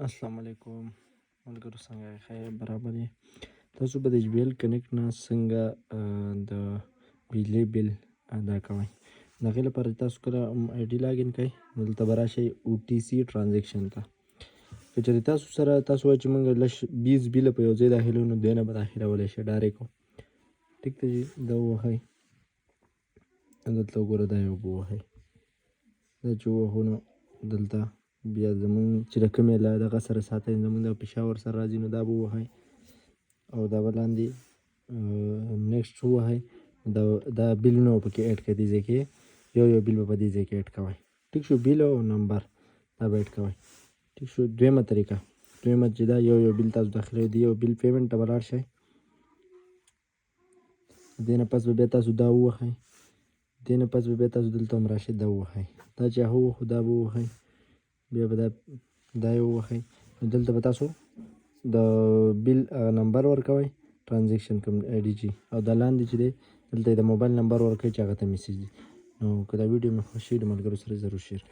السلام علیکم ملګرو، څنګه یې؟ خیر برابر یې؟ تاسو به د JBL کنیکټ نه څنګه د بجلی بل ادا کوئ؟ د هغې لپاره تاسو کله آی ډي لاګین کوئ نو دلته به راشئ OTC ټرانزیکشن ته. که چېرې تاسو وایئ چې موږ لږ 20 بله په یو ځای داخلوو نو دې نه به داخلولی شئ ډایرکټ. ټیک ده جي، دا ووهئ، دلته وګوره دا یو ووهئ. دا چې ووهو نو دلته بیا زمونږ چې د کومې له دغه سره ساتئ، زمونږ د پېښور سره راځي نو دا به ووهئ او دا به لاندې نیکسټ ووهئ. دا بلونه به پکې اډ کړئ، دې ځای کې یو بل به په دې ځای کې اډ کوئ. ټیک شو؟ بل او نمبر دا به اډ کوئ. ټیک شو؟ دویمه طریقه چې دا یو بل تاسو داخلوئ، د یو بل پیمنټ ته به لاړ شئ. دې نه پس به بیا تاسو دا ووهئ، دې نه پس به بیا تاسو دلته هم راشئ، دا ووهئ. دا چې هغه ووهو دا به ووهئ، بیا به دا یې ووهئ. نو دلته به تاسو د بل نمبر ورکوئ، ټرانزیکشن کوم آی ډي چې، او دا لاندې چې دی دلته یې د موبایل نمبر ورکوئ چې هغه ته میسج ځي. نو که دا ویډیو مې خوښ شي د ملګرو سره ضرور شیر کړئ.